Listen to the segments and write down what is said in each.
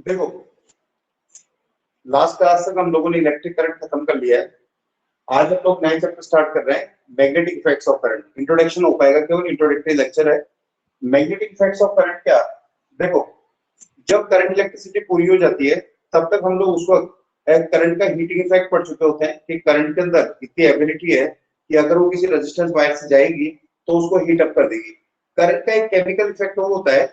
देखो, last class तक हम लोगों ने इलेक्ट्रिक करंट खत्म कर लिया है। आज हम लोग नए चैप्टर स्टार्ट कर रहे हैं, magnetic effects of current. Introduction हो पाएगा, केवल इंट्रोडक्टरी लेक्चर है। मैग्नेटिक इफेक्ट्स ऑफ करंट क्या? देखो, जब करंट इलेक्ट्रिसिटी पूरी हो जाती है तब तक हम लोग उस वक्त करंट का हीटिंग इफेक्ट पढ़ चुके होते हैं कि करंट के अंदर इतनी एबिलिटी है कि अगर वो किसी रेजिस्टेंस वायर से जाएगी तो उसको हीट अप कर देगी। करंट का एक केमिकल इफेक्ट होता है,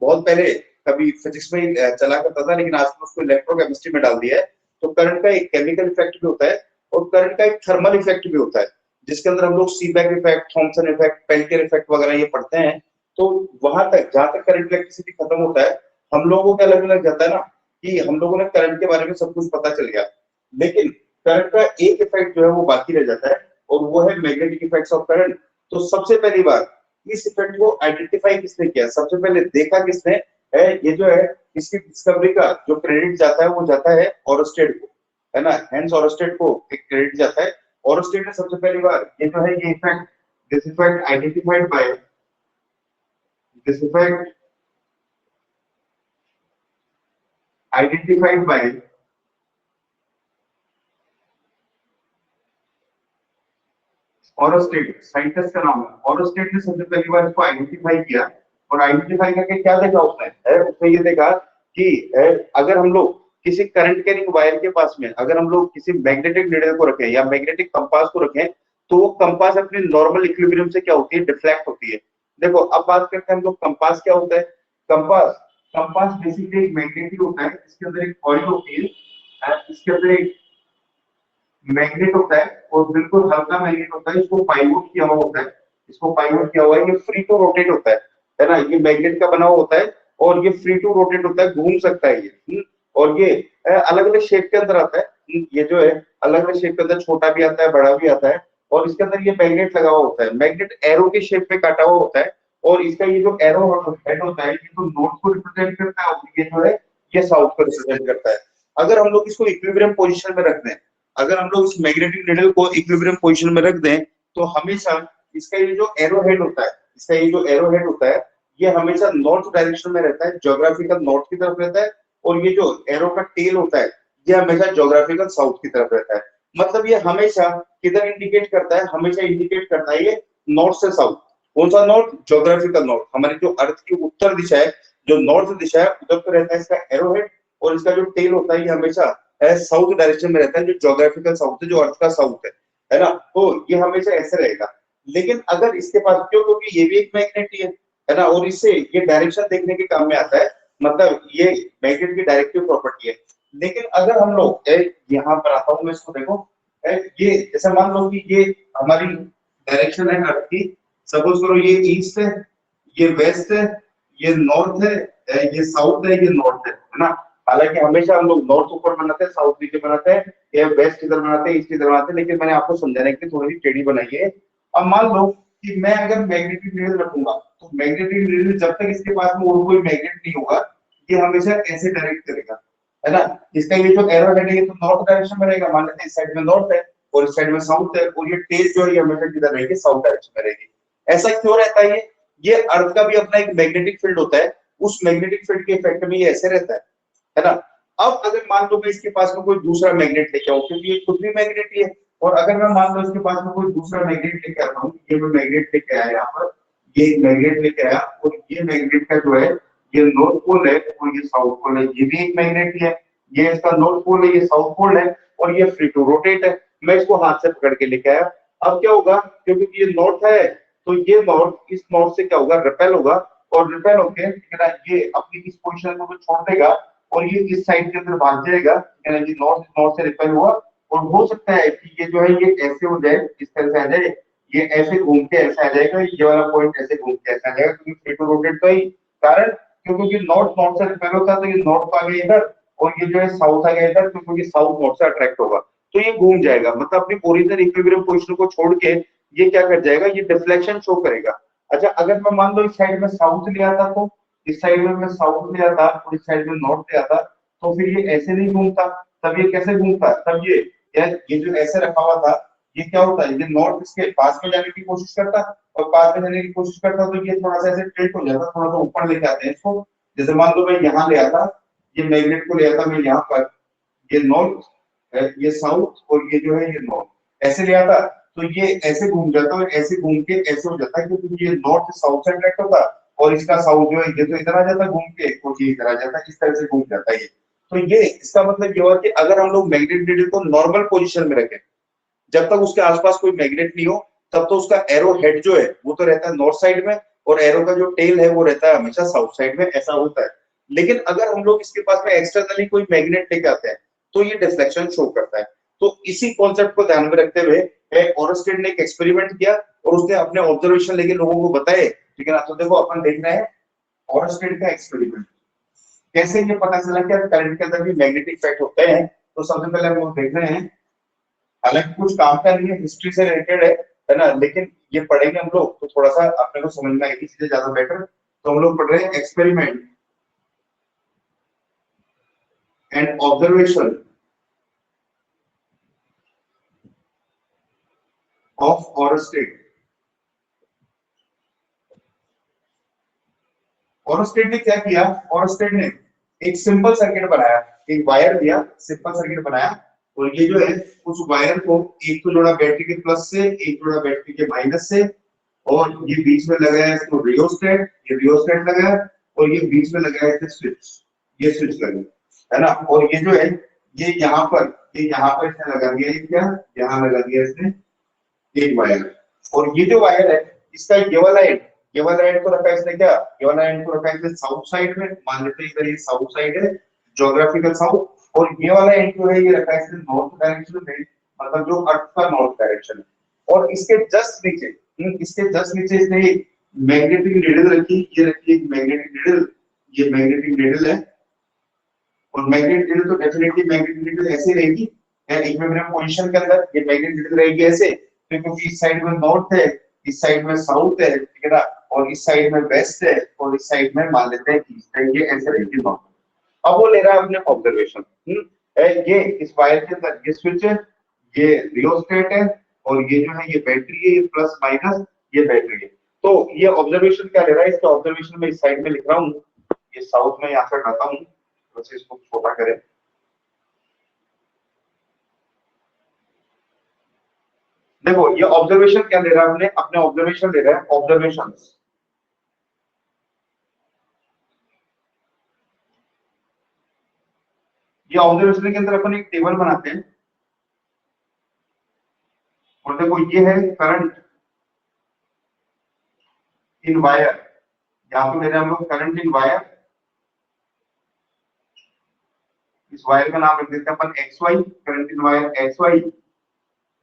बहुत पहले कभी फिजिक्स में चला करता था, लेकिन आज उसको इलेक्ट्रोकेमिस्ट्री में डाल दिया है। तो करंट का एक केमिकल इफेक्ट भी होता है और करंट का एक थर्मल इफेक्ट भी होता है, जिसके अंदर हम लोग Seebeck effect, Thomson effect, Peltier effect वगैरह ये पढ़ते हैं। तो वहां तक जहां तक करंट इलेक्ट्रिसिटी खत्म होता है, हम लोगों को अलग अलग जाता है ना कि हम लोगों ने करंट के बारे में सब कुछ पता चल गया, लेकिन करंट का एक इफेक्ट जो है वो बाकी रह जाता है और वो है मैग्नेटिक इफेक्ट्स ऑफ करंट। तो सबसे पहली बार इस इफेक्ट को आइडेंटिफाई किसने किया, सबसे पहले देखा किसने है? ये जो है इसकी डिस्कवरी का जो क्रेडिट जाता है वो जाता है ओरस्टेड को, है ना। हेंस ओरस्टेड को एक क्रेडिट जाता है। ओरस्टेड ने सबसे पहली बार ये जो है ये effect, this effect identified by, this effect identified by Oersted, scientist का नाम है। ओरस्टेड ने सबसे पहली बार इसको आइडेंटिफाई किया और आइडेंटिफाई करके क्या देखा उसने ये देखा कि अगर हम लोग किसी करंट कैरिंग वायर के पास में अगर हम लोग किसी मैग्नेटिक नीडल को रखें या मैग्नेटिक कंपास को रखें तो वो कंपास अपनी नॉर्मल इक्विलिब्रियम से क्या होती है, डिफ्लेक्ट होती है। देखो, अब बात करते हैं हम लोग कंपास क्या होता है। कंपास कंपास बेसिकली एक मैग्नेट होता है, इसके अंदर एक कॉइल होती है, इसके अंदर एक मैग्नेट होता है और बिल्कुल हल्का मैग्नेट होता है। इसको पाइवोट किया हुआ होता है, इसको पाइवोट किया हुआ है। ये फ्री टू रोटेट होता है ना। ये मैग्नेट का बना हुआ होता है और ये फ्री टू रोटेट होता है, घूम सकता है ये। और ये अलग अलग शेप के अंदर आता है। ये जो है अलग अलग शेप के अंदर, छोटा भी आता है, बड़ा भी आता है। और इसके अंदर ये मैग्नेट लगा हुआ होता है। मैग्नेट एरो के शेप में काटा हुआ होता है और इसका ये जो एरो हेड होता है ये तो नॉर्थ को रिप्रेजेंट करता है और ये जो है ये साउथ को रिप्रेजेंट करता है। अगर हम लोग इसको इक्विलिब्रियम पोजीशन में रख दें, अगर हम लोग इस मैग्नेटिक नीडल को इक्विलिब्रियम पोजीशन में रख दें तो हमेशा इसका ये जो एरो हेड होता है, इसका ये जो एरो हेड होता है ये हमेशा नॉर्थ डायरेक्शन में रहता है, ज्योग्राफिकल नॉर्थ की तरफ रहता है। और ये जो एरो का टेल होता है ये हमेशा ज्योग्राफिकल साउथ की तरफ रहता है। मतलब ये हमेशा किधर इंडिकेट करता है, हमेशा इंडिकेट करता है ये नॉर्थ से साउथ। कौन सा नॉर्थ? Geographical north. हमारी जो अर्थ की उत्तर दिशा है, जो नॉर्थ दिशा है, उधर पे रहता है इसका एरो हेड और इसका जो टेल होता है ये हमेशा साउथ डायरेक्शन में रहता है, जो ज्योग्राफिकल साउथ है, जो अर्थ का साउथ है ना। तो ये हमेशा ऐसे रहेगा। लेकिन अगर इसके पास, क्यों? क्योंकि ये भी एक मैग्नेट ही है ना, और इससे ये डायरेक्शन देखने के काम में आता है, मतलब ये मैग्नेट की डायरेक्टिव प्रॉपर्टी है। लेकिन अगर हम लोग यहाँ पर आता हूँ मैं, इसको देखो, ये जैसे मान लो कि ये हमारी डायरेक्शन है अर्थ की। सपोज करो ये ईस्ट है, ये वेस्ट है, ये नॉर्थ है, ये साउथ है, ये नॉर्थ है ना। हालांकि हमेशा हम लोग नॉर्थ ऊपर बनाते हैं, साउथ नीचे बनाते हैं, या वेस्ट इधर बनाते हैं, ईस्ट इधर बनाते हैं, लेकिन मैंने आपको समझाने के लिए थोड़ी सी टेढ़ी बनाई है। अब मान लो कि मैं अगर मैग्नेटिक नीडल रखूंगा तो मैग्नेटिक नीडल जब तक इसके पास में और कोई मैग्नेट नहीं होगा ये हमेशा ऐसे डायरेक्ट करेगा, है ना। इसका ये जो एरो है ये तो नॉर्थ डायरेक्शन में रहेगा, मान लेते हैं इस साइड में नॉर्थ है और इस साइड में साउथ है, और ये टेल जो है ये हमेशा किधर रहेगी, साउथ डायरेक्शन में रहेगी। ऐसा क्यों रहता है? ये अर्थ का भी अपना एक मैग्नेटिक फील्ड होता है, उस मैग्नेटिक फील्ड के इफेक्ट में ये ऐसे रहता है ना। अब अगर मान लो मैं इसके पास में कोई दूसरा मैग्नेट लेके आऊं, क्योंकि ये खुद भी मैग्नेट ही है, और अगर मैं मान लो इसके पास में कोई दूसरा मैग्नेट लेके आता हूँ, ये मैं मैग्नेट लेके आया यहाँ पर, ये मैग्नेट लेके आया और ये मैग्नेट का जो है ये नॉर्थ पोल है और ये साउथ पोल है, ये भी एक मैग्नेट ही है, ये इसका नॉर्थ पोल है, ये साउथ पोल है और ये फ्री टू रोटेट है। मैं इसको हाथ से पकड़ के लेके आया। अब क्या होगा, क्योंकि ये नॉर्थ है तो ये नॉर्थ इस नॉर्थ से क्या होगा, रिपेल होगा, और रिपेल होके ये अपनी इस पोजीशन को छोड़ देगा और ये इस साइड के अंदर भाग जाएगा। ये नॉर्थ से रिपेल हुआ और हो सकता है कि ये जो है ये ऐसे हो जाए, इस तरह से आ जाए, ये ऐसे घूम के ऐसे आ जाएगा, ये वाला पॉइंट ऐसे घूम के ऐसे आ जाएगा, क्योंकि फ्री टू रोटेट का ही कारण, क्योंकि नॉर्थ नॉर्थ से रिपेल होता है तो ये नॉर्थ आ गया इधर और ये जो है साउथ आ गया इधर, क्योंकि साउथ नॉर्थ से अट्रैक्ट होगा तो ये घूम जाएगा। मतलब अपनी ओरिजिनल इक्विलिब्रियम पोजीशन को छोड़ के ये क्या कर जाएगा, ये डिफ्लेक्शन शो करेगा। अच्छा, अगर मैं मान लो इस साइड में साउथ ले आता, तो इस साइड में मैं साउथ ले आता और इस साइड में नॉर्थ ले आता, तो फिर ये ऐसे नहीं घूमता। तब ये कैसे घूमता? तब ये जो ऐसे रखा हुआ था ये क्या होता है, ये नॉर्थ इसके पास में जाने की कोशिश करता और पास में जाने की कोशिश करता तो ये थोड़ा सा ऐसे टिल्ट हो जाता, थोड़ा सा ऊपर लेके आते हैं इसको। जैसे मान लो मैं यहाँ ले आता, ये मैग्नेट को ले आता मैं यहाँ पर, ये नॉर्थ, ये साउथ, और ये जो है ये नॉर्थ, ऐसे ले आता तो ये ऐसे घूम जाता और ऐसे घूम के ऐसे हो जाता है, क्योंकि ये नॉर्थ साउथ से अट्रैक्ट होता और इसका साउथ जो है ये तो इधर आ जाता घूम के, और ये इधर आ जाता, इस तरह से घूम जाता है ये। तो ये इसका मतलब ये हुआ कि अगर हम लोग मैग्नेटिक नीडल को नॉर्मल पोजीशन में रखें, जब तक उसके आसपास कोई मैग्नेट नहीं हो, तब तो उसका एरो हेड जो है वो तो रहता है नॉर्थ साइड में, और एरो का जो टेल है वो रहता है हमेशा साउथ साइड में, ऐसा होता है। लेकिन अगर हम लोग इसके पास में एक्सटर्नली कोई मैग्नेट लेके आते हैं तो ये डिफ्लेक्शन शो करता है। तो इसी कॉन्सेप्ट को ध्यान में रखते हुए ओरस्टेड ने एक एक्सपेरिमेंट किया और उसने अपने ऑब्जर्वेशन लेके लोगों को बताए। ठीक है ना, तो देखो अपन देख रहे हैं ओरस्टेड का एक्सपेरिमेंट, कैसे ये पता चला कि करंट के अंदर भी मैग्नेटिक इफेक्ट होते हैं। तो सबसे पहले हम लोग देख रहे हैं, हालांकि कुछ काम का नहीं है, हिस्ट्री से रिलेटेड है ना, लेकिन ये पढ़ेंगे हम लोग तो थोड़ा सा अपने को समझ में आएगी चीजें ज्यादा बेटर। तो हम लोग पढ़ रहे हैं experiment and observation of Oersted. Oersted ने क्या किया, ओरस्टेड ने एक सिंपल सर्किट बनाया, एक वायर दिया, सिंपल सर्किट बनाया, और ये जो है उस वायर को एक तो जोड़ा बैटरी के प्लस से, एक जोड़ा बैटरी के माइनस से, और ये बीच में लगाया इसको रियोस्टेट, ये रियोस्टेट लगाया, और ये बीच में लगाया इसने स्विच, ये स्विच लगाया, है ना। और ये जो है ये यहाँ पर, ये यहाँ पर इसने लगा दिया, ये क्या यहाँ लगा दिया इसने एक वायर, और ये जो वायर है इसका ये वाला एंड को रखा है इसने क्या, ये वाला एंड को रखा है इसने साउथ साइड में, मान लेते हैं इधर ये साउथ साइड है, ज्योग्राफिकल साउथ, और ये वाला एंड जो है ये रखा है इसने नॉर्थ डायरेक्शन में, मतलब जो अर्थ का नॉर्थ डायरेक्शन है। और इसके जस्ट नीचे, इसके जस्ट नीचे इसने एक मैग्नेटिक नीडल रखी, ये रखी एक मैग्नेटिक नीडल, ये मैग्नेटिक नीडल है, और मैग्नेटिक नीडल तो डेफिनेटली मैग्नेटिक नीडल ऐसे रहेगी, इक्विलिब्रियम पोजीशन के अंदर ये मैग्नेटिक नीडल रहेगी ऐसे, क्योंकि इस साइड में नॉर्थ है, इस साइड में साउथ है, ठीक है ना, और इस साइड में वेस्ट है, और इस साइड में मान लेते हैं ईस्ट है, ये ऐसे रहेगी नॉर्थ। अब वो ले रहा है अपने ऑब्जर्वेशन, ये इस वायर के अंदर ये स्विच है, ये रियोस्टेट है, और ये जो है ये बैटरी है, ये प्लस माइनस ये बैटरी है। तो ये ऑब्जर्वेशन क्या ले रहा है, इसका ऑब्जर्वेशन में इस साइड में लिख रहा हूँ, ये साउथ में यहाँ पे हटाता हूँ, वैसे इसको छोटा करें। देखो ये ऑब्जर्वेशन क्या ले रहा है, हमने अपने ऑब्जर्वेशन ले रहा है, ऑब्जर्वेशंस, ये ऑब्जर्वेशन के अंदर अपन एक टेबल बनाते हैं, और देखो ये है करंट इन वायर, यहाँ पे ले रहे हैं हम लोग करंट इन वायर, इस वायर का नाम रख देते हैं अपन X Y, current in wire X Y,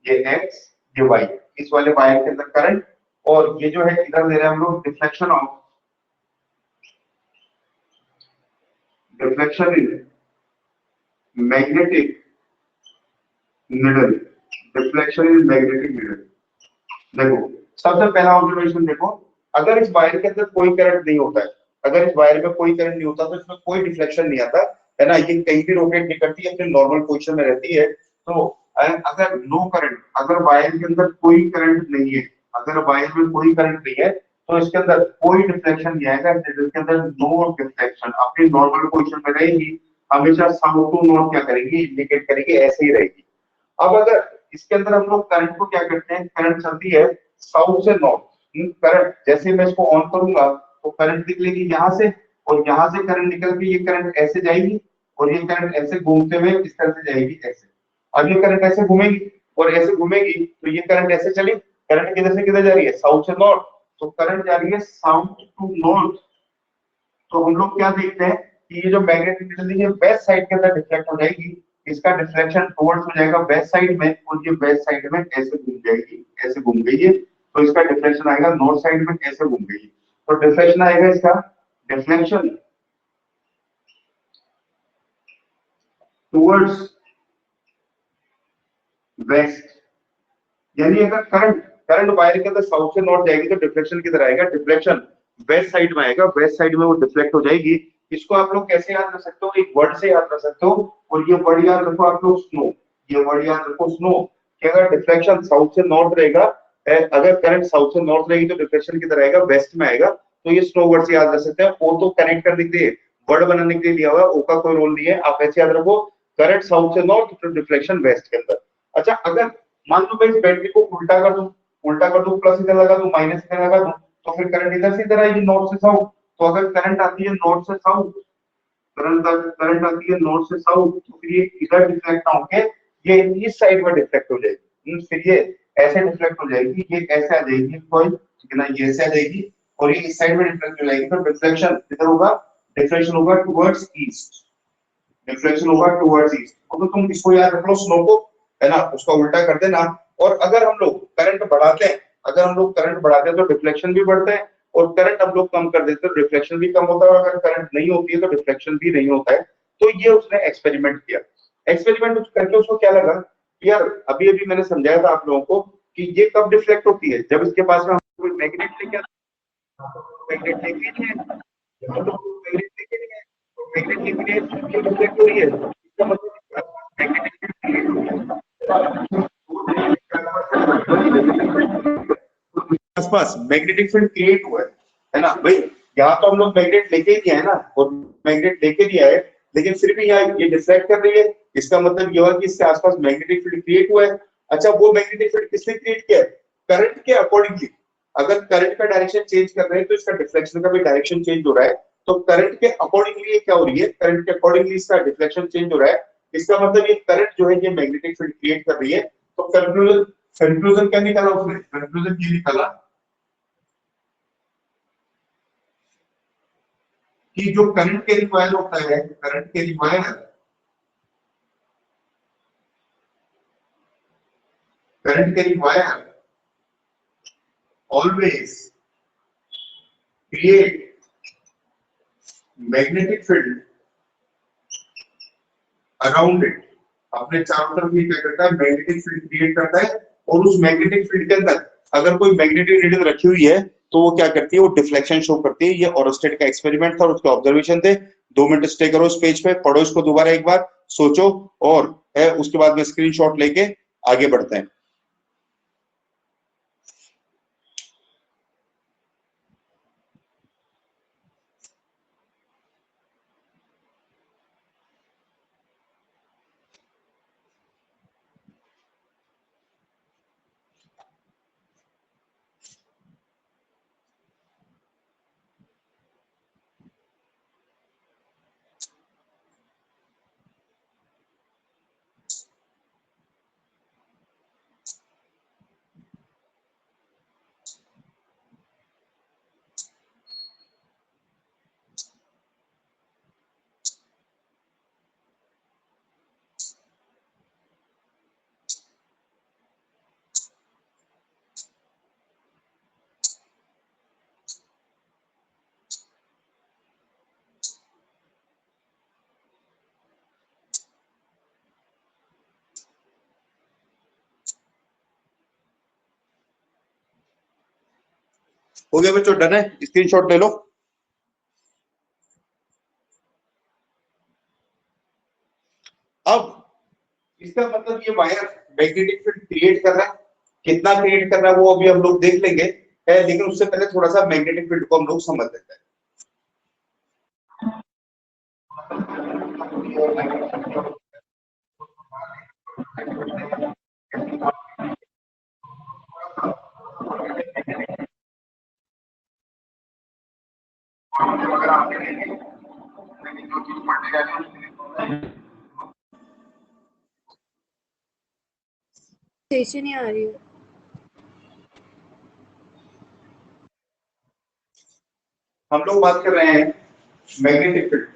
ये एक्स ये वाई, इस वाले वायर के अंदर करंट, और ये जो है इधर ले रहे हैं हम लोग deflection in magnetic needle, deflection in magnetic needle. देखो सबसे पहला ऑब्जर्वेशन देखो, अगर इस वायर के अंदर कोई करंट नहीं होता है, अगर इस वायर में कोई करंट नहीं होता तो इसमें कोई डिफ्लेक्शन नहीं आता, है ना, ये कहीं भी रोटेट नहीं करती, अपने नॉर्मल पोजीशन में रहती है। तो अगर नो करंट, अगर वायर के अंदर कोई करंट नहीं है, अगर वायर में कोई करंट नहीं है तो इसके अंदर कोई डिफ्लेक्शन नहीं आएगा, इसके अंदर नो डिफ्लेक्शन अपनी नॉर्मल पोजीशन में रहेगी, हमेशा साउथ टू नॉर्थ क्या करेगी, इंडिकेट करेगी, ऐसे ही रहेगी। अब अगर इसके अंदर हम लोग करंट को क्या करते हैं, करंट चलती है साउथ से नॉर्थ, करंट जैसे मैं इसको ऑन करूंगा तो करंट निकलेगी यहाँ से, और यहाँ से करंट निकल के ये करंट ऐसे जाएगी, और ये करंट ऐसे घूमते हुए इस तरह से जाएगी ऐसे। अब ये करंट ऐसे घूमेगी और ऐसे घूमेगी, तो ये करंट ऐसे चली, करंट किधर से किधर जा रही है, साउथ से नॉर्थ, तो करंट जा रही है साउथ टू नॉर्थ। तो हम लोग क्या देखते हैं कि ये जो मैग्नेटिक नीडल है वेस्ट साइड के अंदर डिफ्लेक्ट हो जाएगी, इसका डिफ्लेक्शन टुवर्ड्स हो जाएगा वेस्ट साइड में, और ये वेस्ट साइड में ऐसे घूम जाएगी, ऐसे घूम गई है, तो इसका डिफ्लेक्शन आएगा नॉर्थ साइड में, ऐसे घूम गई, तो डिफ्लेक्शन आएगा इसका डिफ्लेक्शन टुवर्ड्स वेस्ट। यानी अगर करंट करंट वायर के अंदर साउथ से नॉर्थ जाएगी तो डिफ्लेक्शन किधर आएगा, डिफ्लेक्शन वेस्ट साइड में आएगा, वेस्ट साइड में वो डिफ्लेक्ट हो जाएगी। इसको आप लोग कैसे याद कर सकते हो, एक वर्ड से याद कर सकते हो, और ये वर्ड याद रखो आप लोग स्नो, ये वर्ड याद रखो स्नो, कि अगर डिफ्लेक्शन साउथ से नॉर्थ रहेगा, अगर करंट साउथ से नॉर्थ रहेगी तो डिफ्लेक्शन किधर आएगा, वेस्ट में आएगा, तो ये स्नो वर्ड से याद कर सकते हैं। और तो कनेक्ट कर देते हैं वर्ड बनाने के लिए दिया हुआ है, ओ का कोई रोल नहीं है, आप ऐसे याद रखो, करंट साउथ से नॉर्थ तो डिफ्लेक्शन वेस्ट के अंदर। अच्छा, अगर मान लो मैं इस बैटरी को उल्टा कर दूं, प्लस इधर लगा दूं, माइनस इधर लगा दूं, तो फिर करंट इधर से इधर आएगी, नॉर्थ से साउथ। तो अगर करंट आती है नॉर्थ से साउथ, करंट आती है नॉर्थ से साउथ, तो फिर ये इधर डिफ्लेक्ट ना होके ये इस साइड में डिफ्लेक्ट हो जाएगी, फिर ये ऐसे डिफ्लेक्ट हो जाएगी, ये ऐसे आ जाएगी कॉइल, ठीक है ना, ये ऐसे आ जाएगी और ये इस साइड में डिफ्लेक्ट हो जाएगी। तो डिफ्लेक्शन किधर होगा, डिफ्लेक्शन होगा टुवर्ड्स ईस्ट, डिफ्लेक्शन होगा टुवर्ड्स ईस्ट। तो तुम इसको याद रख लो, स्लो को, है ना, उसका उल्टा कर देना। और अगर हम लोग करंट बढ़ाते हैं, अगर हम लोग करंट बढ़ाते हैं तो डिफ्लेक्शन भी बढ़ता है, और करंट हम लोग कम कर देते हैं तो रिफ्लेक्शन भी कम होता है, और अगर करंट नहीं होती है तो रिफ्लेक्शन भी नहीं होता है। तो ये उसने एक्सपेरिमेंट किया। एक्सपेरिमेंट करके उसको क्या लगा, यार अभी अभी मैंने समझाया था आप लोगों को कि ये कब डिफ्लेक्ट होती है, जब इसके पास में हम कोई मैग्नेट लेके मैग्नेट लेके नहीं है, हम लोग मैग्नेट लेके नहीं है, तो मैग्नेट लेके क्यों डिफ्लेक्ट हो रही है, इसका मतलब मैग्नेटिक आसपास मैग्नेटिक फील्ड क्रिएट हुआ है ना भाई। यहाँ तो हम लोग मैग्नेट लेके ही दिया है ना, और मैग्नेट लेके दिया है, लेकिन फिर भी यहाँ ये डिफ्लेक्ट कर रही है, इसका मतलब ये हुआ कि इसके आसपास मैग्नेटिक फील्ड क्रिएट हुआ है। अच्छा, वो मैग्नेटिक फील्ड किसने क्रिएट किया है, करंट के अकॉर्डिंगली। अगर करंट का डायरेक्शन चेंज कर रहे हैं तो इसका डिफ्लेक्शन का भी डायरेक्शन चेंज हो रहा है। तो करंट के अकॉर्डिंगली ये क्या हो रही है, करंट के अकॉर्डिंगली इसका डिफ्लेक्शन चेंज हो रहा है। इसका मतलब ये करंट जो है ये मैग्नेटिक फील्ड क्रिएट कर रही है। तो कंक्लूजन कंक्लूजन क्या निकाला उसने, कंक्लूजन ये निकाला कि जो करंट कैरिंग वायर होता है, current carrying wire, current carrying wire always create magnetic field around it. अपने चारों तरफ ये क्या करता है, मैग्नेटिक फील्ड क्रिएट करता है। और उस मैग्नेटिक फील्ड के अंदर अगर कोई मैग्नेटिक नीडल रखी हुई है तो वो क्या करती है, वो डिफ्लेक्शन शो करती है। ये ओरोस्टेड का एक्सपेरिमेंट था और उसके ऑब्जर्वेशन थे। 2 मिनट स्टे करो इस पेज पे, पढ़ो इसको दोबारा एक बार, सोचो, और उसके बाद में स्क्रीनशॉट लेके आगे बढ़ते हैं। हो गया बच्चों, डन है, स्क्रीनशॉट ले लो। अब इसका मतलब ये वायर मैग्नेटिक फील्ड क्रिएट कर रहा है, कितना क्रिएट कर रहा है वो अभी हम लोग देख लेंगे, लेकिन उससे पहले थोड़ा सा मैग्नेटिक फील्ड को हम लोग समझ लेते हैं। नहीं आ रही है। हम लोग बात कर रहे हैं मैग्नेटिक फील्ड।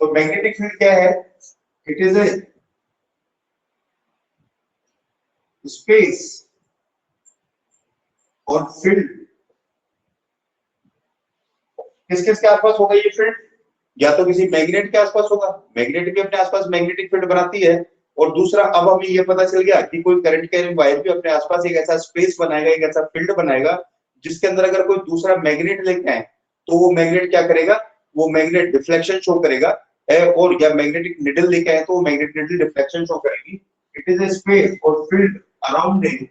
तो मैग्नेटिक फील्ड क्या है, इट इज ए स्पेस और फील्ड। किस किस के आसपास होगा ये फील्ड, या तो किसी मैग्नेट के आसपास होगा, मैग्नेट भी अपने आसपास मैग्नेटिक फील्ड बनाती है। और दूसरा, अब हमें ये पता चल गया कि कोई करंट कैरिंग वायर भी अपने आसपास एक ऐसा स्पेस बनाएगा, एक ऐसा फील्ड बनाएगा जिसके अंदर अगर कोई दूसरा मैग्नेट लेके आए तो वो मैग्नेट क्या करेगा, वो मैग्नेट डिफ्लेक्शन शो करेगा। और या मैग्नेटिक निडल लेके आए तो वो मैग्नेटिक निडल डिफ्लेक्शन शो करेगी। इट इज ए स्पेस और field around it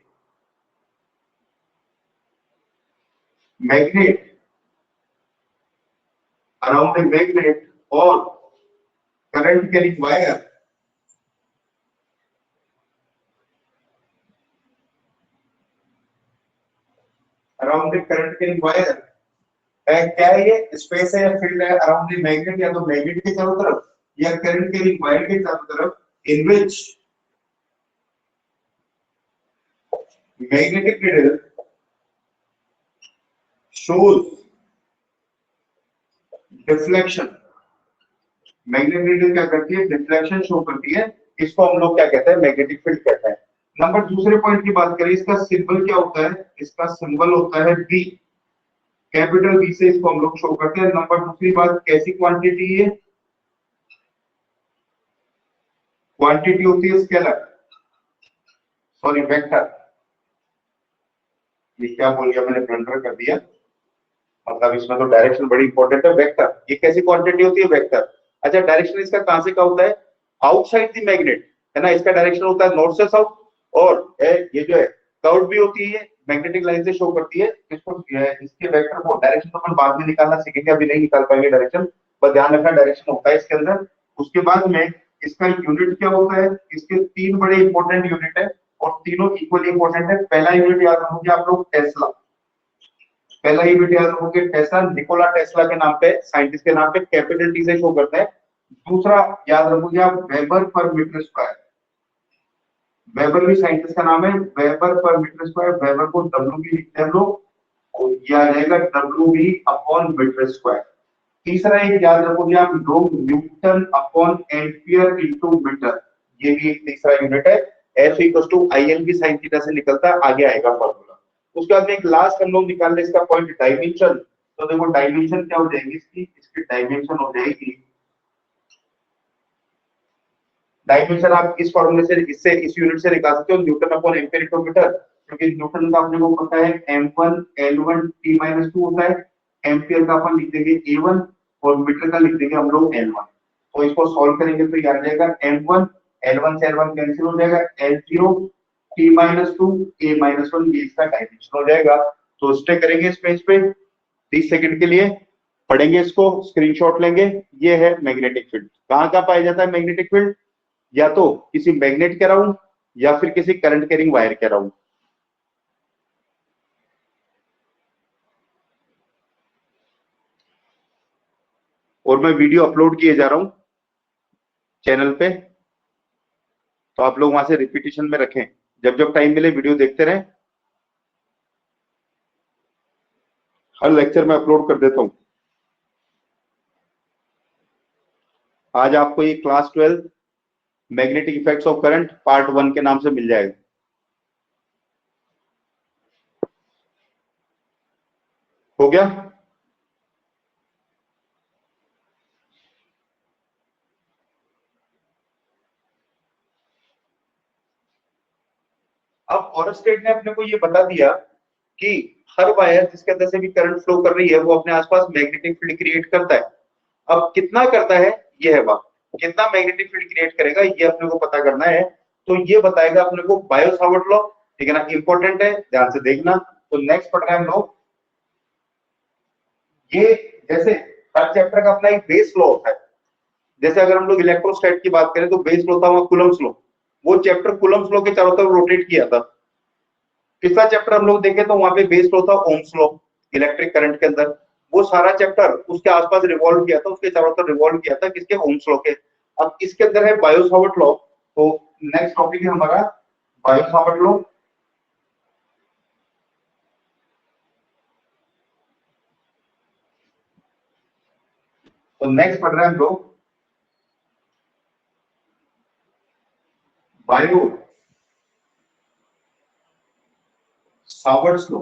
magnet around a magnet or current carrying wire around the current carrying wire क्या है ये स्पेस है या फील्ड है अराउंड द मैग्नेट या तो मैग्नेट के चारों तरफ या करंट कैरिंग वायर के चारों तरफ इन विच magnetic needle shows deflection magnetic needle क्या करती है डिफ्लेक्शन शो करती है इसको हम लोग क्या कहते हैं मैग्नेटिक फील्ड कहते हैं नंबर दूसरे पॉइंट की बात करें इसका सिंबल क्या होता है इसका सिंबल होता है बी कैपिटल बी से इसको हम लोग शो करते हैं नंबर दूसरी बात कैसी क्वांटिटी है क्वांटिटी होती है स्केलर सॉरी वेक्टर ये क्या बोल गया मैंने ब्लंडर कर दिया मतलब इसमें तो डायरेक्शन बड़ी इंपॉर्टेंट है वेक्टर ये कैसी क्वांटिटी होती है वेक्टर अच्छा डायरेक्शन इसका कहां से का होता है आउटसाइड द मैग्नेट है ना इसका डायरेक्शन होता है नॉर्थ से साउथ और ये जो है कर्व भी होती है मैग्नेटिक लाइन से शो करती है इसको इसके वेक्टर को डायरेक्शन तो अपन बाद में निकालना सीखेंगे अभी नहीं निकाल पाएंगे डायरेक्शन पर ध्यान रखना डायरेक्शन होता है इसके अंदर उसके बाद में इसका यूनिट क्या होता है इसके तीन बड़े इंपॉर्टेंट यूनिट है और तीनों इक्वली इंपॉर्टेंट है पहला यूनिट याद रखोगे आप लोग टेस्ला पहला यूनिट याद रखोगे टेस्ला निकोला टेस्ला के नाम पे साइंटिस्ट के नाम पे कैपिटल टी से शो करते हैं दूसरा याद रखोगे आप वेबर पर मीटर स्क्वायर वेबर भी साइंटिस्ट का नाम है वेबर पर मीटर स्क्वायर वेबर को डब्ल्यू भी लिखते हैं लोग और यह आ जाएगा डब्ल्यू भी अपॉन मीटर स्क्वायर तीसरा एक याद रखोगे आप लोग newton upon ampere into metre ये भी एक तीसरा यूनिट है F इक्वल टू IN भी sin थीटा से निकलता है आगे आएगा फॉर्मूला उसके बाद में एक लास्ट हम लोग निकाल ले इसका पॉइंट डायमेंशन तो देखो डायमेंशन क्या हो जाएगी इसकी डायमेंशन हो जाएगी डायमेंशन आप इस फॉर्मूले से इससे इस यूनिट से निकाल सकते हो newton upon ampere into metre क्योंकि न्यूटन का अपने को पता है m1 L1 T-2 होता है एम्पीयर का अपन लिख देंगे A1 और मीटर का लिख देंगे हम लोग L1 तो इसको सॉल्व करेंगे तो ये आ जाएगा m1 L1 से L1 कैंसिल हो जाएगा L0 T-2 A-1 ये इसका डायमेंशन हो जाएगा तो स्टे करेंगे इस पेज पे 30 सेकंड के लिए पढ़ेंगे इसको स्क्रीनशॉट लेंगे ये है मैग्नेटिक फील्ड कहां पाया जाता है मैग्नेटिक फील्ड या तो किसी मैग्नेट के अराउंड या फिर किसी करंट कैरिंग वायर के अराउंड और मैं वीडियो अपलोड किए जा रहा हूं चैनल पे तो आप लोग वहां से रिपीटिशन में रखें जब जब टाइम मिले वीडियो देखते रहें हर लेक्चर में अपलोड कर देता हूं आज आपको ये class 12 magnetic effects of current part 1 के नाम से मिल जाएगा हो गया अब ऑरस्टेड ने अपने को ये बता दिया कि हर वायर जिसके अंदर से भी करंट फ्लो कर रही है वो अपने आसपास मैग्नेटिक फील्ड क्रिएट करता है अब कितना करता है ये है बात कितना मैग्नेटिक फील्ड क्रिएट करेगा ये अपने को पता करना है तो ये बताएगा अपने को बायो सावर्ट लॉ ठीक है ना इंपॉर्टेंट है ध्यान से देखना तो नेक्स्ट पढ़ रहे हैं हम लोग ये जैसे हर चैप्टर का अपना एक बेस लॉ होता है जैसे अगर हम लोग इलेक्ट्रोस्टैट की बात करें तो बेस लॉ था वहां कूलम्स लॉ वो चैप्टर कूलम्स लॉ के चारों तरफ रोटेट किया था पिछला चैप्टर हम लोग देखें तो वहां पे बेस लॉ था ओम्स लॉ इलेक्ट्रिक करंट के अंदर वो सारा चैप्टर उसके आसपास रिवॉल्व किया था उसके चारों तरफ रिवॉल्व किया था किसके ओम्स लॉ के अब इसके अंदर है बायो सावर्ट लॉ तो नेक्स्ट टॉपिक है हमारा बायो सावर्ट लॉ तो नेक्स्ट पढ़ रहे हैं हम लोग बायो सावर्ट्स लॉ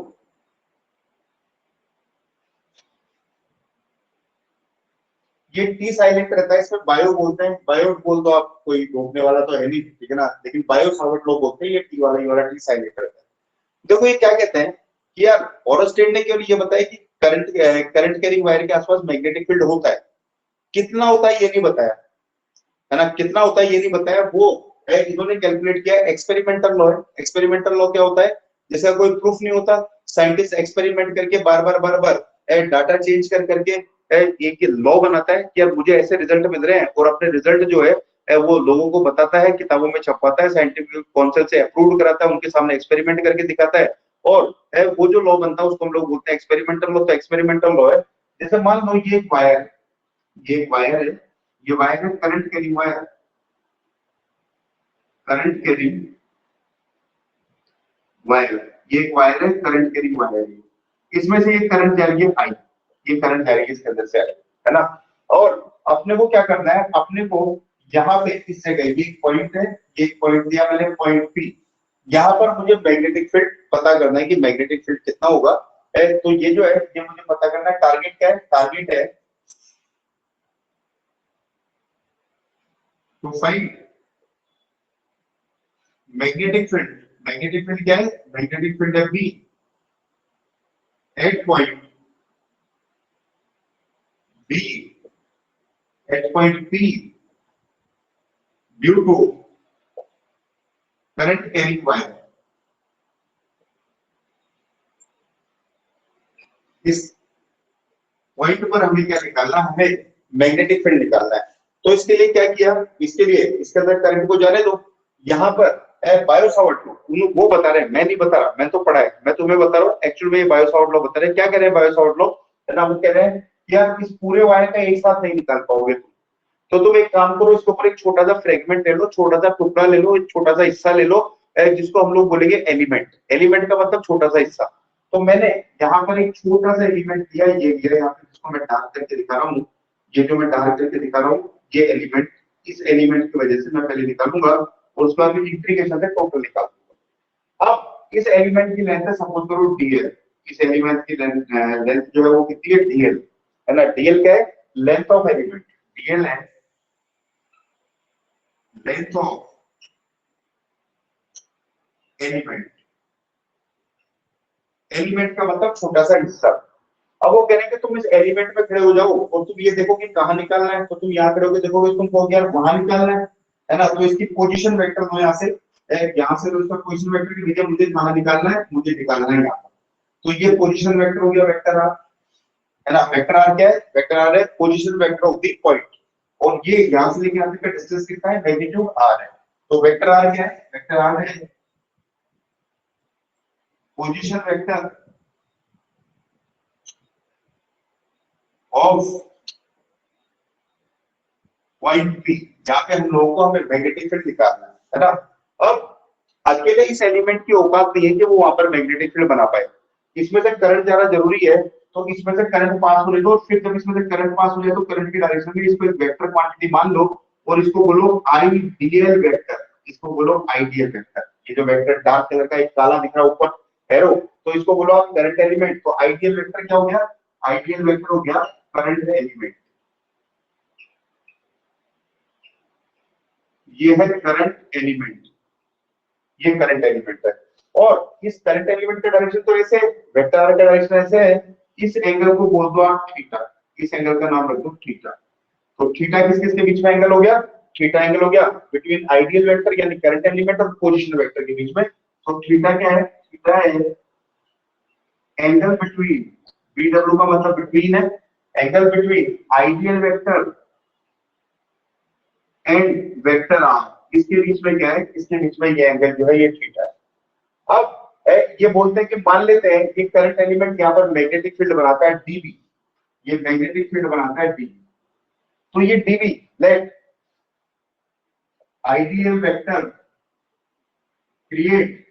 ये टी साइलेंट रहता है इसमें बायो बोलते हैं बायो बोल दो आप कोई रोकने वाला तो है नहीं ठीक है ना लेकिन बायो सावर्ट लॉ बोलते हैं ये टी वाला ये वाला टी साइलेंट रहता है देखो ये क्या कहते हैं कि यार ऑरस्टेड ने केवल ये बताया कि करंट कैरिंग वायर के आसपास मैग्नेटिक फील्ड होता है कितना होता है ये नहीं बताया है ना कितना होता है ये नहीं बताया वो इन्होंने कैलकुलेट किया एक्सपेरिमेंटल लॉ है एक्सपेरिमेंटल लॉ क्या होता है जैसे कोई प्रूफ नहीं होता साइंटिस्ट एक्सपेरिमेंट करके बार बार डाटा चेंज कर करके एक लॉ बनाता है कि अब मुझे ऐसे रिजल्ट मिल रहे हैं, और अपने रिजल्ट जो है वो लोगों को बताता है, किताबों में छपवाता है, साइंटिफिक काउंसिल से अप्रूव कराता है, उनके सामने एक्सपेरिमेंट करके दिखाता है, और वो जो लॉ बनता है उसको हम लोग बोलते हैं एक्सपेरिमेंटल लॉ। तो एक्सपेरिमेंटल लॉ है, जैसे मान लो ये एक वायर, ये एक वायर है, ये वायर है current carrying wire, current carrying wire, ये एक वायर है करंट कैरिंग वायर, इसमें से ये करंट जाएगी आई, ये करंट जाएगी इसके अंदर से, है ना। और अपने को क्या करना है, अपने को यहाँ पे इस जगह ये एक पॉइंट है, ये एक पॉइंट दिया मैंने पॉइंट पी, यहाँ पर मुझे मैग्नेटिक फील्ड पता करना है कि मैग्नेटिक फील्ड कितना होगा। तो ये जो है ये मुझे पता करना है, टारगेट क्या है, टारगेट है to find magnetic field. Magnetic field क्या है, मैग्नेटिक फील्ड है B at point B at point P due to current carrying wire. इस पॉइंट पर हमें क्या निकालना, हमें मैग्नेटिक फील्ड निकालना है। तो इसके लिए क्या किया, इसके लिए इसके अंदर करंट को जाने दो, यहाँ पर बायो सावर्ट लॉ वो बता रहे हैं, मैं नहीं बता रहा, मैं तो पढ़ा है, मैं तुम्हें बता रहा हूँ एक्चुअल में ये बायो सावर्ट लॉ बता रहे हैं। क्या कह रहे हैं बायो सावर्ट लॉ, है ना, वो कह रहे हैं कि यार इस पूरे वायर का एक साथ नहीं निकाल पाओगे तुम, तो तुम एक काम करो, इसके ऊपर एक छोटा सा फ्रेगमेंट ले लो, छोटा सा टुकड़ा ले लो, एक छोटा सा हिस्सा ले लो, जिसको हम लोग बोलेंगे एलिमेंट। एलिमेंट का मतलब छोटा सा हिस्सा। तो मैंने यहाँ पर एक छोटा सा एलिमेंट दिया, ये दिया यहाँ पे, जिसको मैं डार्क करके दिखा रहा हूँ, ये जो मैं डार्क करके दिखा रहा हूँ ये एलिमेंट, इस एलिमेंट की वजह से मैं पहले निकालूंगा और उसके बाद इंटीग्रेशन से टोटल निकालूंगा। अब इस एलिमेंट की लेंथ है सपोज करो डीएल, इस एलिमेंट की लेंथ जो है वो कितनी है, डीएल, है ना। डीएल क्या है, लेंथ ऑफ एलिमेंट, डीएल है लेंथ ऑफ एलिमेंट। एलिमेंट का मतलब छोटा सा हिस्सा। अब वो कह रहे हैं कि तुम इस एलिमेंट में खड़े हो जाओ और तुम ये देखो कि कहाँ निकालना है, तो तुम यहाँ खड़े होकर देखोगे, तुम कहोगे यार वहां निकालना है ना। तो इसकी पोजीशन वेक्टर दो, यहाँ से तो इसका पोजीशन वेक्टर की जगह मुझे कहाँ निकालना है, मुझे निकालना है यहाँ। तो ये पोजीशन वेक्टर हो गया, वेक्टर आर, है ना। वेक्टर आर क्या है, वेक्टर आर है position vector of the point, और ये यहाँ से लेके यहाँ तक का डिस्टेंस कितना है, मैग्नीट्यूड आर है। तो वेक्टर आर क्या है, वेक्टर आर है position vector of point P, जहां पे हम लोगों को हमें मैग्नेटिक फील्ड निकालना है ना। अब अकेले इस एलिमेंट की औकात नहीं है कि वो वहां पर मैग्नेटिक फील्ड बना पाए, इसमें से करंट जाना जरूरी है। तो इसमें से करंट पास होने दो, फिर जब इसमें से करंट पास हो जाए तो करंट की डायरेक्शन में इसको एक वेक्टर क्वांटिटी मान लो और इसको बोलो आइडियल वेक्टर, इसको बोलो आइडियल वेक्टर। ये जो वेक्टर डार्क कलर का एक काला दिख रहा है ऊपर एरो, तो इसको बोलो आप करंट एलिमेंट। तो आइडियल वेक्टर क्या हो गया, आइडियल वेक्टर हो गया करंट एलिमेंट। ये है करंट एलिमेंट, ये करंट एलिमेंट है। और इस करंट एलिमेंट का डायरेक्शन तो ऐसे, वेक्टर आर का डायरेक्शन ऐसे है, इस एंगल को बोल दो आप थीटा, इस एंगल का नाम रख दो थीटा। तो थीटा किस किसके बीच में एंगल हो गया, थीटा एंगल हो गया बिटवीन आइडियल वेक्टर यानी करंट एलिमेंट और पोजीशन वेक्टर के बीच में। तो थीटा क्या है, थीटा है एंगल बिटवीन, BW का मतलब बिटवीन है, angle between ideal vector and vector R, इसके बीच में क्या है, इसके बीच में ये एंगल जो है ये थीटा है। अब ये बोलते हैं कि मान लेते हैं कि करंट एलिमेंट यहाँ पर मैग्नेटिक फील्ड बनाता है डीबी, ये मैग्नेटिक फील्ड बनाता है डीबी। तो ये DB let ideal vector create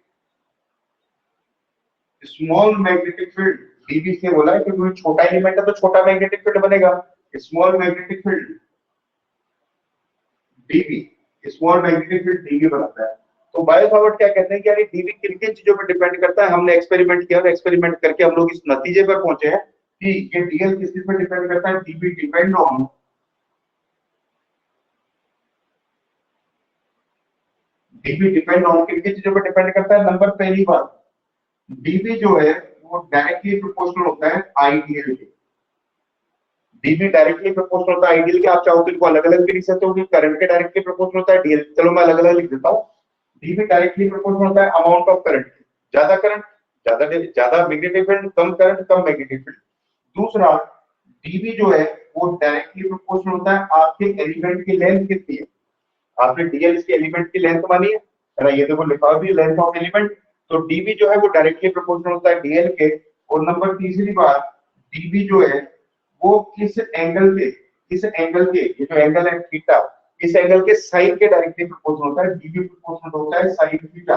small magnetic field. DB से बोला है कि कोई छोटा एलिमेंट है तो छोटा मैग्नेटिक फील्ड बनेगा, small magnetic field dB, small magnetic field dB बनाता है। तो बायो सावर्ट क्या कहते हैं कि यार डीबी किन किन चीजों पर डिपेंड करता है। हमने एक्सपेरिमेंट किया और एक्सपेरिमेंट करके हम लोग इस नतीजे पर पहुंचे हैं कि ये डीएल किस चीज पर डिपेंड करता है, dB depend on, dB depend on किन किन चीजों पर डिपेंड करता है। नंबर पहली बात, डीबी जो है वो डायरेक्टली प्रोपोर्शनल होता है आइडियल के। डीबी डायरेक्टली प्रोपोर्शनल होता है आइडियल के। आप चाहो तो इनको अलग अलग भी लिख सकते हो कि करंट के डायरेक्टली प्रोपोर्शनल होता है डीएल, चलो मैं अलग अलग लिख देता हूँ। डीबी डायरेक्टली प्रोपोर्शनल होता है अमाउंट ऑफ करंट, ज्यादा करंट ज्यादा मैग्नेटिक फील्ड, कम करंट, कम मैग्नेटिक फील्ड। दूसरा, डीबी जो है वो डायरेक्टली प्रोपोर्शनल होता है आपके एलिमेंट की लेंथ कितनी है। आपने डीएल इसके एलिमेंट की लेंथ मानी है ना, ये देखो लिखा भी लेंथ ऑफ एलिमेंट, तो डीबी जो है वो डायरेक्टली प्रोपोर्शनल होता है डीएल के। और नंबर तीसरी बात, डीबी जो है वो किस एंगल के, ये जो एंगल है थीटा, इस एंगल के साइन के डायरेक्टली प्रोपोर्शनल होता है, डीबी प्रोपोर्शनल होता है साइन थीटा।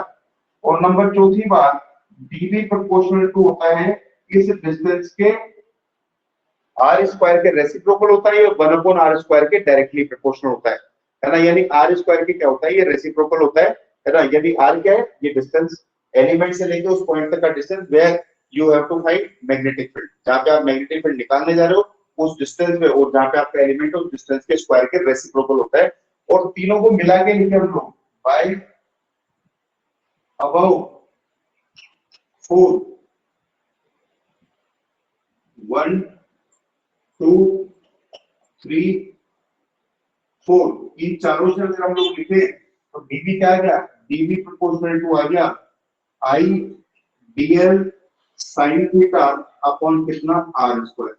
और नंबर चौथी बात, डीबी प्रोपोर्शनल टू होता है इस डिस्टेंस के आर स्क्वायर के रेसिप्रोकल होता है, ये 1/r² के डायरेक्टली प्रोपोर्शनल होता है ना। यानी आर स्क्वायर के क्या होता है, ये रेसिप्रोकल होता है ना। यदि आर क्या है, ये डिस्टेंस एलिमेंट से लेके उस पॉइंट तक का distance where you have to find magnetic field, जहां पे आप मैग्नेटिक फील्ड निकालने जा रहे हो उस डिस्टेंस पे, और जहां पे आपका एलिमेंट है उस डिस्टेंस के स्क्वायर के रेसिप्रोकल होता है। और तीनों को मिला के लिखे हम लोग बाय अबव 4 1 2 3 4, इन चारों से अगर हम लोग लिखे तो डीबी क्या आ गया, डीबी प्रोपोर्शनल टू आ गया आई डीएल साइन थीटा अपॉन कितना r²,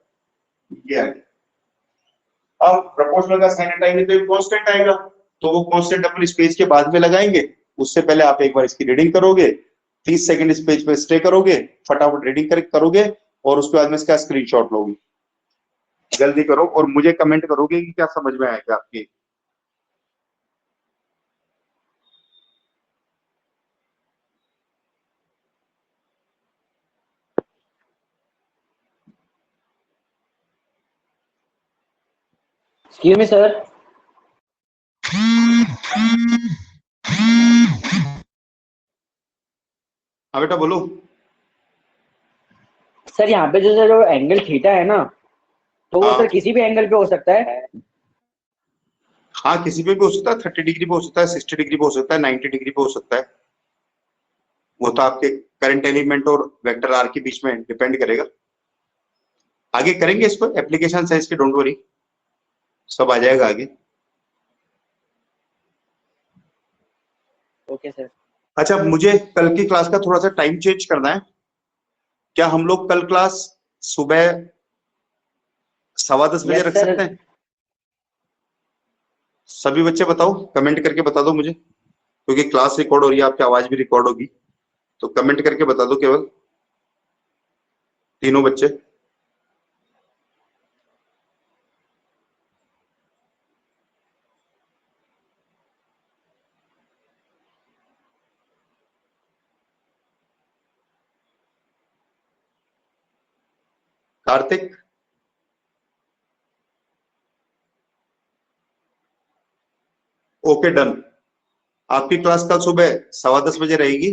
ये आ गया। अब प्रोपोर्शनल का साइन हटाएंगे तो एक कांस्टेंट आएगा, तो वो कांस्टेंट अपन इस पेज के बाद में लगाएंगे। उससे पहले आप एक बार इसकी रीडिंग करोगे, 30 सेकंड इस पेज पे स्टे करोगे, फटाफट रीडिंग करोगे और उसके बाद में इसका स्क्रीनशॉट लोगे। जल्दी करो और मुझे कमेंट करोगे कि क्या समझ में आएगा आपके। Excuse me, sir. हाँ बेटा बोलो। सर यहाँ पे जो सर एंगल थीटा है ना, तो वो हाँ। सर किसी भी एंगल पे हो सकता है। हाँ किसी पे भी हो सकता है, 30 डिग्री पे हो सकता है, 60 डिग्री पे हो सकता है, 90 डिग्री पे हो सकता है। वो तो आपके करंट एलिमेंट और वेक्टर आर के बीच में डिपेंड करेगा। आगे करेंगे इस पर एप्लीकेशन साइंस के, डोंट वरी, सब आ जाएगा आगे। Okay sir. अच्छा, मुझे कल की क्लास का थोड़ा सा टाइम चेंज करना है। क्या हम लोग कल क्लास सुबह 10:15 बजे रख सकते हैं? सभी बच्चे बताओ, कमेंट करके बता दो मुझे, क्योंकि क्लास रिकॉर्ड हो रही है, आपकी आवाज भी रिकॉर्ड होगी, तो कमेंट करके बता दो केवल तीनों बच्चे। Kartik, okay done. आपकी क्लास कल सुबह 10:15 बजे रहेगी।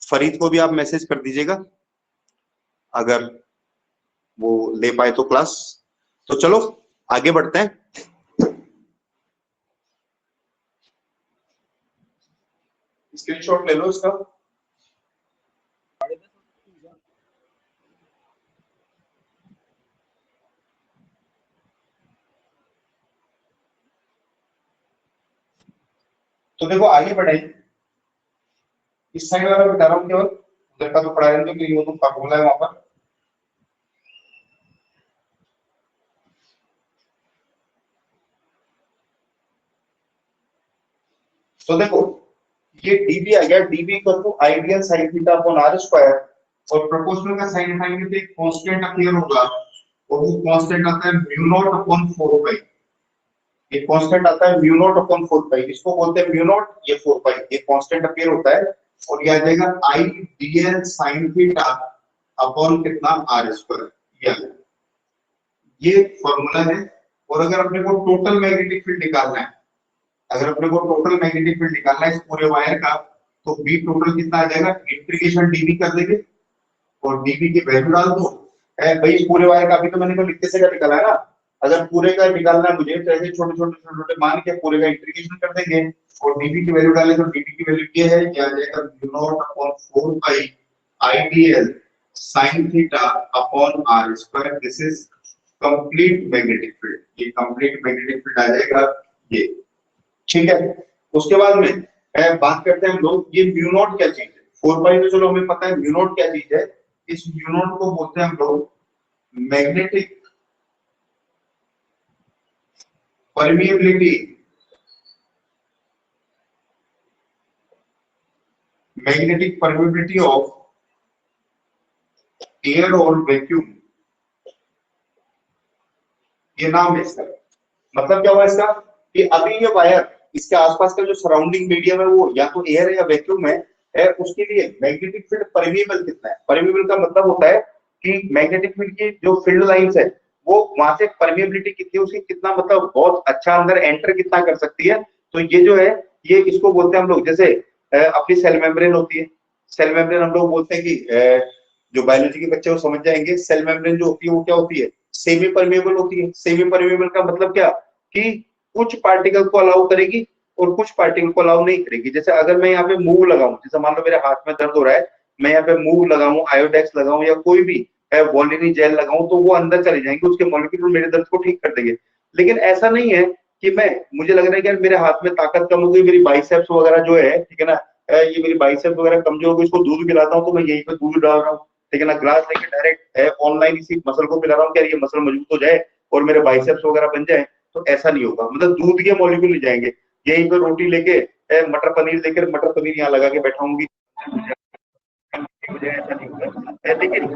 फरीद को भी आप मैसेज कर दीजिएगा अगर वो ले पाए तो क्लास। तो चलो आगे बढ़ते हैं। स्क्रीनशॉट ले लो इसका। तो देखो आगे बढ़े, इस साइड वाला बता रहा हूँ केवल, उधर का तो पढ़ा रहे थे कि वो तो फार्मूला है वहां पर। तो देखो ये dB आ गया, dB equal to ideal sin theta upon r², और प्रोपोर्शनल का साइन हटाएंगे तो एक कांस्टेंट अपीयर होगा, और वो कांस्टेंट आता है म्यू नॉट अपॉन 4 पाई। ये कांस्टेंट आता है म्यू नॉट अपॉन 4 पाई, इसको बोलते हैं म्यू नॉट, ये 4 पाई, ये कांस्टेंट अपीयर होता है। और ये आ जाएगा आइडियल sin थीटा अपॉन कितना r², ये फॉर्मूला है। और अगर अपने को टोटल मैग्नेटिक फील्ड निकालना है, अगर अपने को टोटल मैग्नेटिक फील्ड निकालना है इस पूरे वायर का, तो बी टोटल कितना आ जाएगा, इंटीग्रेशन डीबी कर देंगे और डीबी की वैल्यू डाल दो। भाई इस पूरे वायर का अभी तो मैंने तो लिखते से का निकाला है ना, अगर पूरे का निकालना है मुझे तो ऐसे छोटे छोटे छोटे छोटे मान के पूरे का इंटीग्रेशन कर देंगे और डीबी की वैल्यू डालें, तो डीबी की वैल्यू ये है, क्या आ जाएगा, mu not upon 4 pi IDL sin theta upon r²। This is complete magnetic field, ये कंप्लीट मैग्नेटिक फील्ड आ जाएगा ये, ठीक है। उसके बाद में बात करते हैं हम लोग, ये म्यू नॉट क्या चीज है, 4 पाई तो चलो हमें पता है म्यू नॉट क्या चीज है। इस म्यू नॉट को बोलते हैं हम लोग magnetic permeability, magnetic permeability of air और वैक्यूम, ये नाम है इसका। मतलब क्या हुआ इसका कि अभी ये वायर, इसके आसपास का जो सराउंडिंग मीडियम है वो या तो एयर है या वैक्यूम है, उसके लिए मैग्नेटिक फील्ड परमिएबल कितना है। परमिएबल का मतलब होता है कि मैग्नेटिक फील्ड की जो फील्ड लाइंस है वो वहां से परमिएबिलिटी कितनी है, उसकी कितना मतलब बहुत अच्छा अंदर एंटर कितना कर सकती है। तो ये जो है ये इसको बोलते हैं हम लोग, जैसे अपनी सेल मेम्ब्रेन होती है, सेल मेम्ब्रेन हम लोग बोलते हैं कि जो बायोलॉजी के बच्चे वो समझ जाएंगे, सेल मेम्ब्रेन जो होती है वो क्या होती है, सेमी परमिएबल होती है। सेमी परमिएबल का मतलब क्या कि कुछ पार्टिकल को अलाउ करेगी और कुछ पार्टिकल को अलाउ नहीं करेगी। जैसे अगर मैं यहाँ पे मूव लगाऊं, जैसे मान लो मेरे हाथ में दर्द हो रहा है, मैं यहाँ पे मूव लगाऊं, आयोडेक्स लगाऊं या कोई भी वोलिनी जेल लगाऊं, तो वो अंदर चले जाएंगे, उसके मॉलिक्यूल मेरे दर्द को ठीक कर देंगे। लेकिन ऐसा नहीं है कि मुझे लग रहा है कि यार मेरे हाथ में ताकत कम हो गई, मेरी बाइसेप्स वगैरह जो है, ठीक है ना, ये मेरी बाइसेप्स वगैरह कमजोर हो गई, इसको दूध पिलाता हूँ तो मैं यहीं पे दूध डाल रहा हूँ, ठीक है ना, ग्लास लेके डायरेक्ट ऑनलाइन इसी मसल को पिला रहा हूँ, क्या ये मसल मजबूत हो जाए और मेरे बाइसेप्स वगैरह बन जाए। तो ऐसा नहीं होगा, मतलब दूध के मॉलिक्यूल नहीं जाएंगे। यहीं पे रोटी लेके मटर पनीर लेकर मटर पनीर यहाँ लगा के बैठाऊंगी, ऐसा नहीं होगा। लेकिन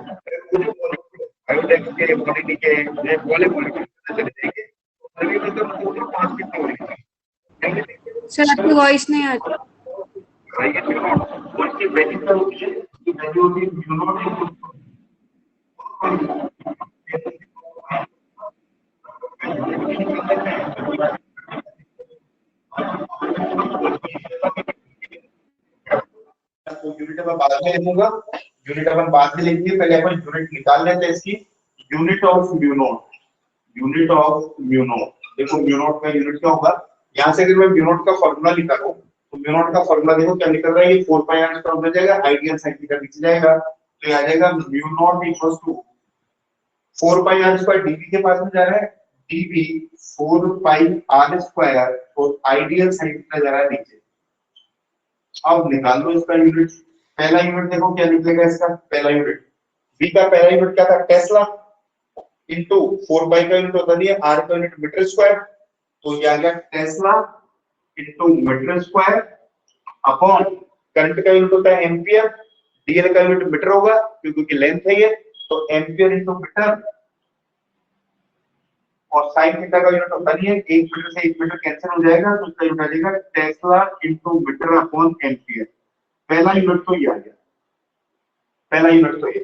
बायोटेक्स के बॉडी के वाले मॉलिक्यूल चले जाएंगे, तभी मतलब वो पास कितने हो रही है। सर आपकी वॉइस नहीं आती। उसकी वैल्यू क्या होती है, कि वैल्यू होती है म्यू नॉट। तो यूनिट मैं बाद में लिखूंगा, यूनिट अपन बाद में लिखेंगे, पहले अपन यूनिट निकाल लेते हैं इसकी। Unit of mu not, unit of mu not, देखो म्यू नॉट का यूनिट क्या होगा। यहाँ से अगर मैं म्यू नॉट का फॉर्मूला निकाल रहा हूँ तो म्यू नॉट का फॉर्मूला देखो क्या निकल रहा है, ये 4 पाई r स्क्वायर हो जाएगा, आइडियल साइन थीटा नीचे जाएगा, तो ये आ जाएगा mu naught equals to 4 pi r square dv के पास में जा रहा है, dv 4 पाई r स्क्वायर और आइडियल साइन थीटा जा रहा है नीचे। अब निकाल लो इसका यूनिट। पहला यूनिट देखो क्या निकलेगा इसका, पहला यूनिट v का पहला यूनिट क्या था, टेस्ला, इनटू 4 पाई का यूनिट होता नहीं है, r का यूनिट मीटर स्क्वायर, तो ये आ गया tesla into metre square upon current का यूनिट होता है एम्पियर, dl का यूनिट मीटर होगा क्योंकि लेंथ है ये, तो एम्पियर इनटू मीटर, और साइन थीटा का यूनिट होता नहीं है, 1 मीटर से 1 मीटर कैंसिल हो जाएगा, तो उसका यूनिट आ जाएगा tesla into metre upon ampere. पहला यूनिट तो ये आ गया, पहला यूनिट तो ये।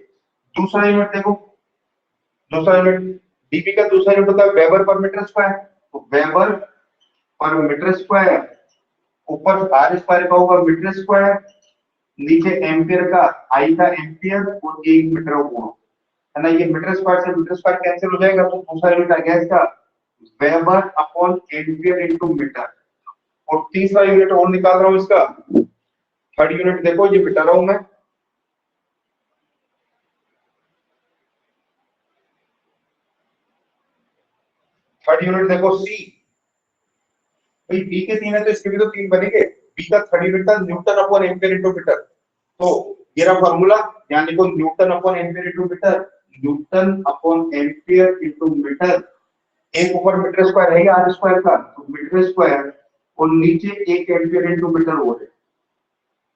दूसरा यूनिट देखो, दूसरा यूनिट डीपी का दूसरा यूनिट होता है वेबर पर मीटर स्क्वायर, तो वेबर पर मीटर स्क्वायर, ऊपर आर स्क्वायर का होगा मीटर स्क्वायर, नीचे एम्पियर का आई का एम्पियर और 1 मीटर होगा, है ना। ये मीटर स्क्वायर से मीटर स्क्वायर कैंसिल हो जाएगा, तो दूसरा यूनिट आ गया इसका weber upon ampere into metre. और तीसरा यूनिट और निकाल रहा हूं इसका, थर्ड यूनिट देखो ये मिटा रहा हूं मैं, थर्ड यूनिट देखो सी, भाई बी के 3 है तो इसके भी तो 3 बनेंगे। बी का थर्ड यूनिट था newton upon ampere into metre, तो ये रहा फार्मूला, यहां लिखो newton upon ampere into metre, newton upon ampere into metre, एक ऊपर मीटर स्क्वायर है आर स्क्वायर का, तो मीटर स्क्वायर और नीचे 1 एम्पियर इनटू मीटर हो गए,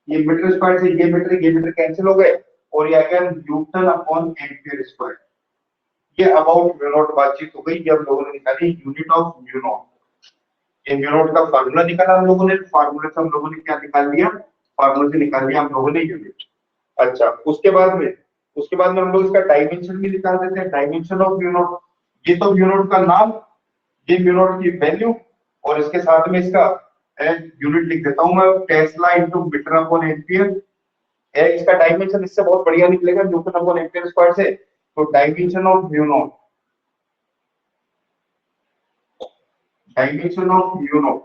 ये मीटर स्क्वायर से ये मीटर कैंसिल हो गए, और ये आ गया न्यूटन अपॉन एम्पियर स्क्वायर। ये अबाउट म्यू नॉट बातचीत हो गई, ये हम लोगों ने निकाली यूनिट ऑफ म्यू नॉट। ये म्यू नॉट का फार्मूला निकाला हम लोगों ने, फार्मूले से हम लोगों ने क्या निकाल लिया, फार्मूले से निकाल लिया हम लोगों ने यूनिट। अच्छा, उसके बाद में हम लोग इसका डायमेंशन भी निकाल देते हैं, डायमेंशन ऑफ म्यू नॉट। ये तो म्यू नॉट का नाम, ये म्यू नॉट की वैल्यू, और इसके साथ में इसका यूनिट लिख देता हूं मैं, tesla into metre upon ampere. इसका डायमेंशन इससे बहुत बढ़िया निकलेगा न्यूटन अपॉन एम्पियर स्क्वायर से, तो dimension of mu naught, dimension of mu naught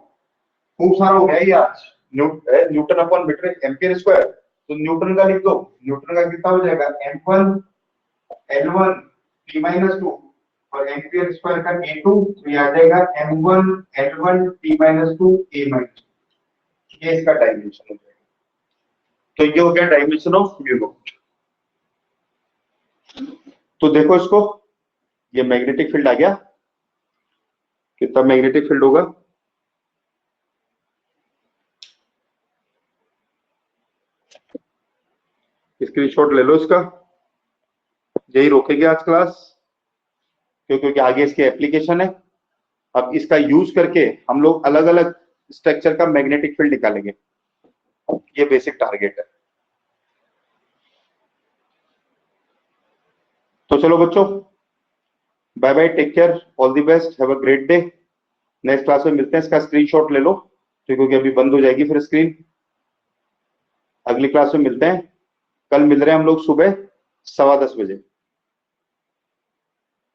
खूब सारा हो गया ये आज, newton upon metre ampere square, तो न्यूटन का लिख दो, न्यूटन का कितना हो जाएगा m1 L1 T-2 और एम्पियर स्क्वायर का A2, तो ये आ जाएगा m1 L1 T-2 A-, ये इसका डायमेंशन हो जाएगा। तो ये हो गया डायमेंशन ऑफ म्यू नॉट। तो देखो इसको, ये मैग्नेटिक फील्ड आ गया, कितना मैग्नेटिक फील्ड होगा, स्क्रीनशॉट ले लो इसका, यही रोकेगी आज क्लास, क्योंकि आगे इसकी एप्लीकेशन है। अब इसका यूज करके हम लोग अलग अलग स्ट्रक्चर का मैग्नेटिक फील्ड निकालेंगे, ये बेसिक टारगेट है। तो चलो बच्चों, bye bye, take care, all the best, have a great day. Next class में मिलते हैं, इसका स्क्रीनशॉट ले लो क्योंकि अभी बंद हो जाएगी फिर स्क्रीन। अगली क्लास में मिलते हैं, कल मिल रहे हैं हम लोग सुबह 10:15 बजे।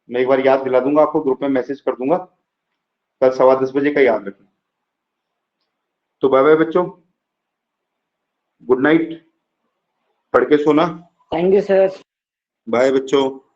मैं एक बार याद दिला दूंगा आपको, ग्रुप में मैसेज कर दूंगा, कल 10:15 बजे का याद रखें। तो बाय बाय बच्चों, गुड नाइट, पढ़ के सोना। Thank you sir. बाय बच्चों।